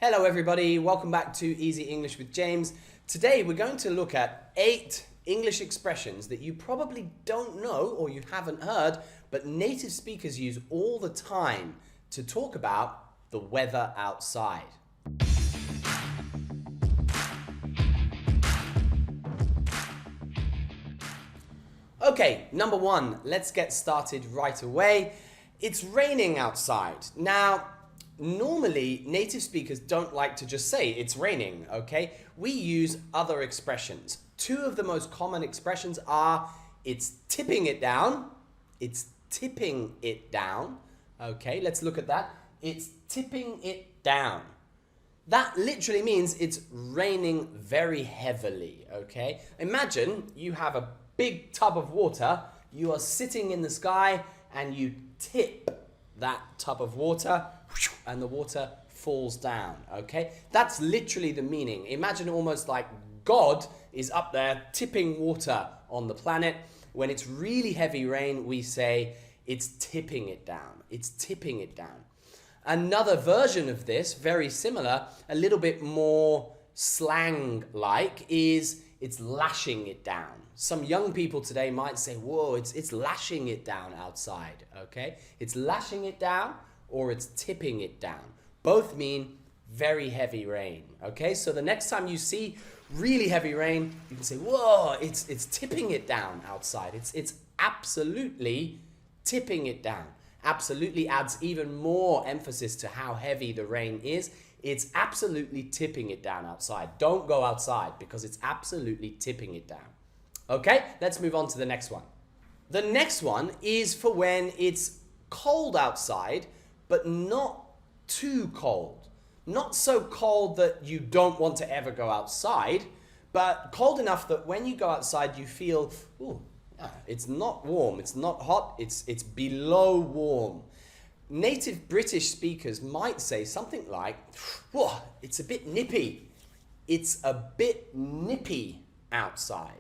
Hello everybody, welcome back to Easy English with James. Today we're going to look at 8 English expressions that you probably don't know or you haven't heard, but native speakers use all the time to talk about the weather outside. Okay, number 1, let's get started right away. It's raining outside. Now, normally, native speakers don't like to just say it's raining, okay? We use other expressions. 2 of the most common expressions are it's tipping it down. It's tipping it down. Okay, let's look at that. It's tipping it down. That literally means it's raining very heavily, okay? Imagine you have a big tub of water. You are sitting in the sky and you tip that tub of water and the water falls down, okay? That's literally the meaning. Imagine almost like God is up there tipping water on the planet. When it's really heavy rain, we say it's tipping it down. It's tipping it down. Another version of this, very similar, a little bit more slang-like, is it's lashing it down. Some young people today might say, whoa, it's lashing it down outside, okay? It's lashing it down or it's tipping it down. Both mean very heavy rain, okay? So the next time you see really heavy rain, you can say, whoa, it's tipping it down outside. It's absolutely tipping it down. Absolutely adds even more emphasis to how heavy the rain is. It's absolutely tipping it down outside. Don't go outside because it's absolutely tipping it down. Okay, let's move on to the next one. The next one is for when it's cold outside, but not too cold. Not so cold that you don't want to ever go outside, but cold enough that when you go outside you feel, ooh, it's not warm, it's not hot, it's below warm. Native British speakers might say something like, whoa, it's a bit nippy. It's a bit nippy outside.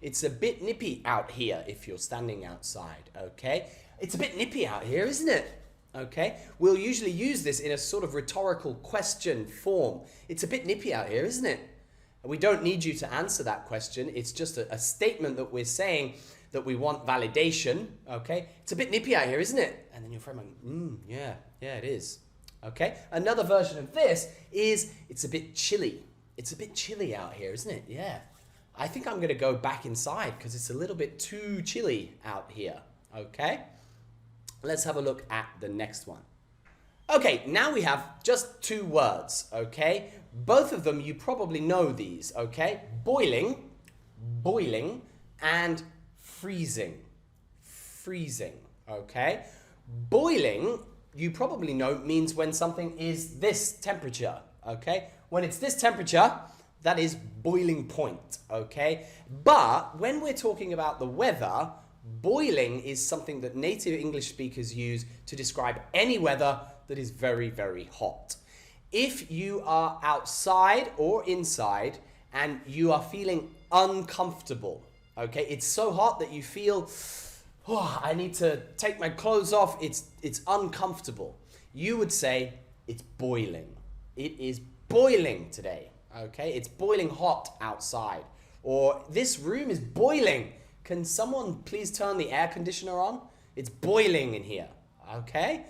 It's a bit nippy out here if you're standing outside, okay? It's a bit nippy out here, isn't it? Okay, we'll usually use this in a sort of rhetorical question form. It's a bit nippy out here, isn't it? We don't need you to answer that question. It's just a statement that we're saying that we want validation, okay? It's a bit nippy out here, isn't it? And then your friend might, yeah, it is. Okay, another version of this is it's a bit chilly. It's a bit chilly out here, isn't it? Yeah. I think I'm going to go back inside because it's a little bit too chilly out here, okay? Let's have a look at the next one. Okay, now we have just 2 words, okay? Both of them, you probably know these, okay? Boiling, and freezing, okay? Boiling, you probably know, means when something is this temperature, okay? When it's this temperature, that is boiling point, okay? But when we're talking about the weather, boiling is something that native English speakers use to describe any weather that is very, very hot. If you are outside or inside and you are feeling uncomfortable, okay, it's so hot that you feel, oh, I need to take my clothes off, it's uncomfortable. You would say it's boiling. It is boiling today, okay? It's boiling hot outside. Or this room is boiling. Can someone please turn the air conditioner on? It's boiling in here, okay?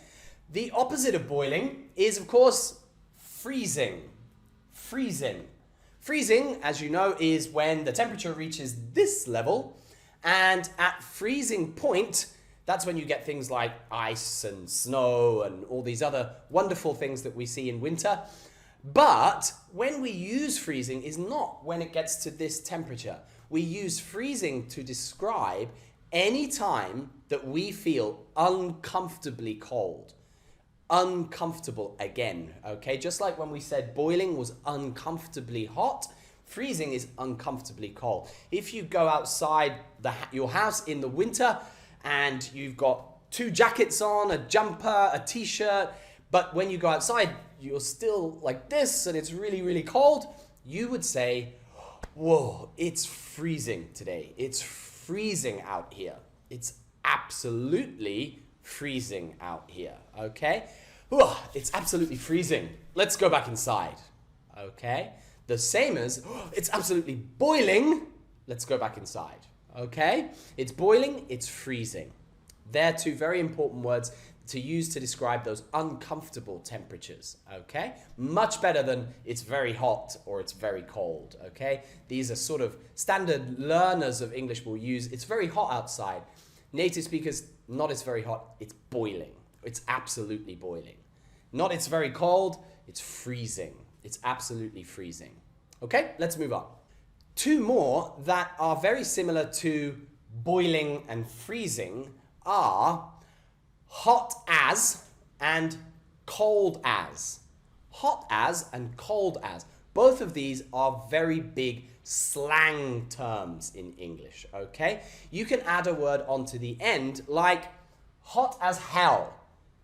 The opposite of boiling is, of course, freezing. Freezing, as you know, is when the temperature reaches this level, and at freezing point, that's when you get things like ice and snow and all these other wonderful things that we see in winter. But when we use freezing is not when it gets to this temperature. We use freezing to describe any time that we feel uncomfortably cold. Uncomfortable again, okay? Just like when we said boiling was uncomfortably hot, freezing is uncomfortably cold. If you go outside your house in the winter and you've got 2 jackets on, a jumper, a t-shirt, but when you go outside, you're still like this and it's really, really cold, you would say, whoa, it's freezing today. It's freezing out here. It's absolutely freezing out here, okay? It's absolutely freezing. Let's go back inside. Okay? The same as, it's absolutely boiling. Let's go back inside. Okay? It's boiling, it's freezing. They're two very important words to use to describe those uncomfortable temperatures. Okay? Much better than it's very hot or it's very cold. Okay? These are sort of standard learners of English will use, it's very hot outside. Native speakers, not it's very hot, it's boiling. It's absolutely boiling. Not it's very cold, it's freezing. It's absolutely freezing. Okay, let's move on. Two more that are very similar to boiling and freezing are hot as and cold as. Hot as and cold as. Both of these are very big slang terms in English, okay? You can add a word onto the end like hot as hell.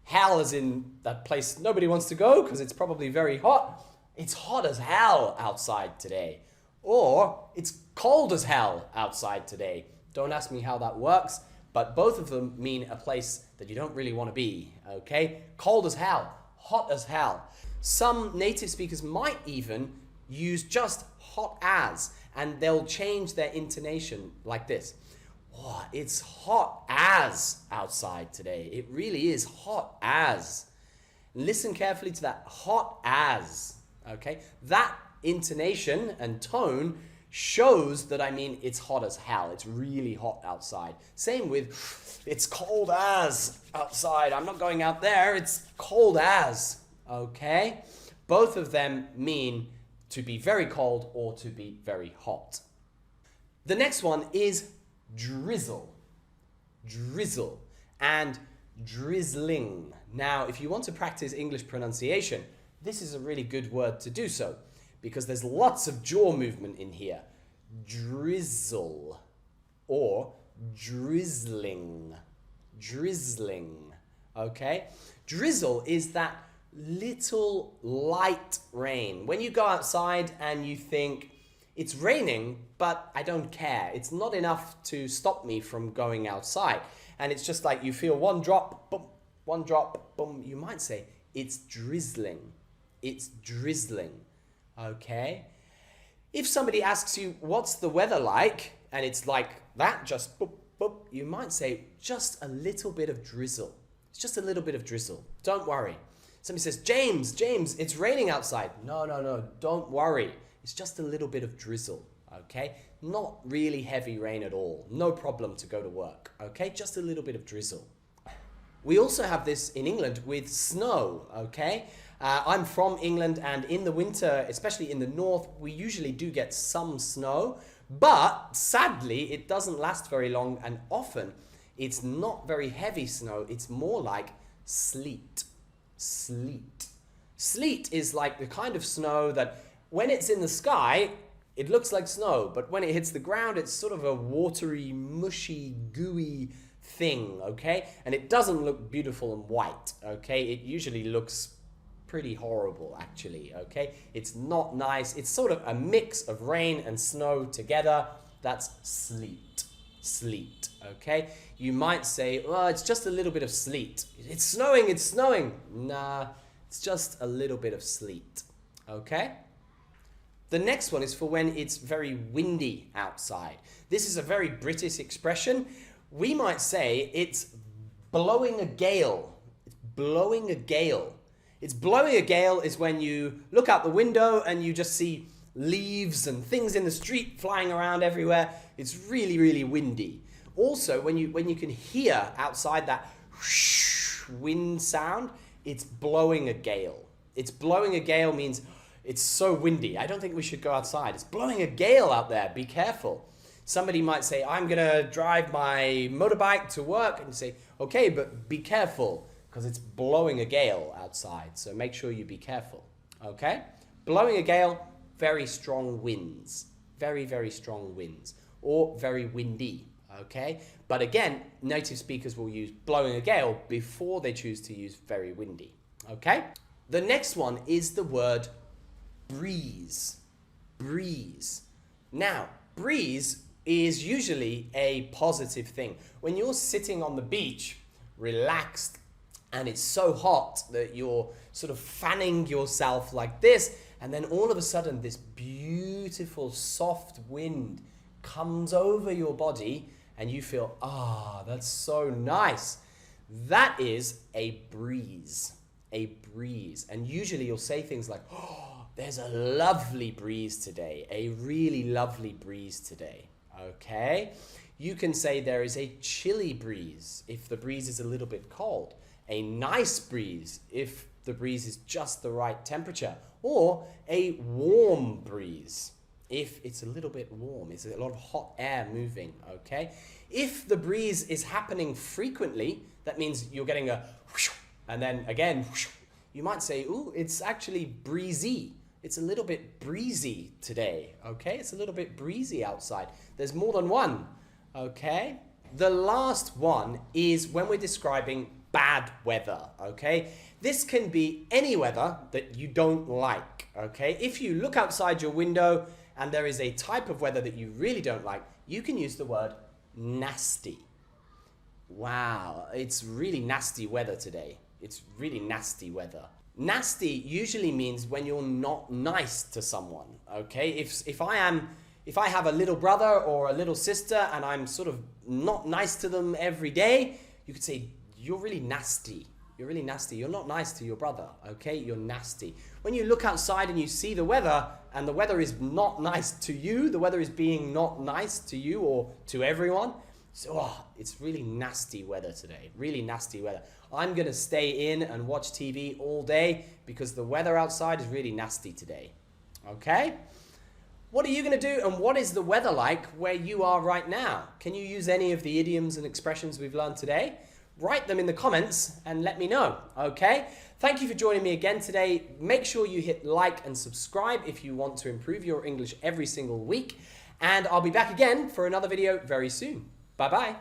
Hell is in that place nobody wants to go because it's probably very hot. It's hot as hell outside today. Or it's cold as hell outside today. Don't ask me how that works, but both of them mean a place that you don't really want to be, okay? Cold as hell, hot as hell. Some native speakers might even use just hot as, and they'll change their intonation like this. Oh, it's hot as outside today. It really is hot as. Listen carefully to that, hot as, okay? That intonation and tone shows that I mean it's hot as hell. It's really hot outside. Same with it's cold as outside. I'm not going out there. It's cold as, okay? Both of them mean to be very cold or to be very hot. The next one is drizzle. Drizzle and drizzling. Now, if you want to practice English pronunciation, this is a really good word to do so because there's lots of jaw movement in here. Drizzle or drizzling. Drizzling, okay? Drizzle is that little light rain. When you go outside and you think, it's raining, but I don't care. It's not enough to stop me from going outside. And it's just like you feel one drop, boom, one drop, boom. You might say, it's drizzling. It's drizzling, okay? If somebody asks you, what's the weather like? And it's like that, just boop, boop. You might say, just a little bit of drizzle. It's just a little bit of drizzle. Don't worry. Somebody says, James, it's raining outside. No, don't worry. It's just a little bit of drizzle, okay? Not really heavy rain at all. No problem to go to work, okay? Just a little bit of drizzle. We also have this in England with snow, okay? I'm from England, and in the winter, especially in the north, we usually do get some snow, but sadly, it doesn't last very long, and often it's not very heavy snow. It's more like sleet. Sleet. Sleet is like the kind of snow that when it's in the sky, it looks like snow, but when it hits the ground, it's sort of a watery, mushy, gooey thing, okay? And it doesn't look beautiful and white, okay? It usually looks pretty horrible, actually, okay? It's not nice. It's sort of a mix of rain and snow together. That's sleet. Sleet, okay? You might say, well, it's just a little bit of sleet. It's snowing, it's snowing. Nah, it's just a little bit of sleet, okay? The next one is for when it's very windy outside. This is a very British expression. We might say it's blowing a gale. It's blowing a gale. It's blowing a gale is when you look out the window and you just see leaves and things in the street flying around everywhere. It's really, really windy. Also, when you can hear outside that whoosh wind sound, it's blowing a gale. It's blowing a gale means it's so windy. I don't think we should go outside. It's blowing a gale out there. Be careful. Somebody might say, I'm going to drive my motorbike to work. And you say, okay, but be careful because it's blowing a gale outside. So make sure you be careful. Okay? Blowing a gale, very strong winds. Very, very strong winds. Or very windy. Okay? But again, native speakers will use blowing a gale before they choose to use very windy. Okay? The next one is the word breeze. Breeze. Now, breeze is usually a positive thing. When you're sitting on the beach, relaxed, and it's so hot that you're sort of fanning yourself like this, and then all of a sudden this beautiful soft wind comes over your body and you feel, that's so nice. That is a breeze. A breeze. And usually you'll say things like, there's a lovely breeze today. A really lovely breeze today. Okay? You can say there is a chilly breeze if the breeze is a little bit cold. A nice breeze if the breeze is just the right temperature. Or a warm breeze if it's a little bit warm. It's a lot of hot air moving, okay? If the breeze is happening frequently, that means you're getting a whoosh, and then again, whoosh, you might say, ooh, it's actually breezy. It's a little bit breezy today, okay? It's a little bit breezy outside. There's more than one, okay? The last one is when we're describing bad weather, okay? This can be any weather that you don't like, okay? If you look outside your window and there is a type of weather that you really don't like, you can use the word nasty. Wow, it's really nasty weather today. It's really nasty weather. Nasty usually means when you're not nice to someone, okay? If I have a little brother or a little sister and I'm sort of not nice to them every day, you could say, you're really nasty. You're really nasty. You're not nice to your brother, okay? You're nasty. When you look outside and you see the weather and the weather is not nice to you, the weather is being not nice to you or to everyone, so it's really nasty weather today. Really nasty weather. I'm going to stay in and watch TV all day because the weather outside is really nasty today, okay? What are you going to do and what is the weather like where you are right now? Can you use any of the idioms and expressions we've learned today? Write them in the comments and let me know, okay? Thank you for joining me again today. Make sure you hit like and subscribe if you want to improve your English every single week. And I'll be back again for another video very soon. Bye-bye.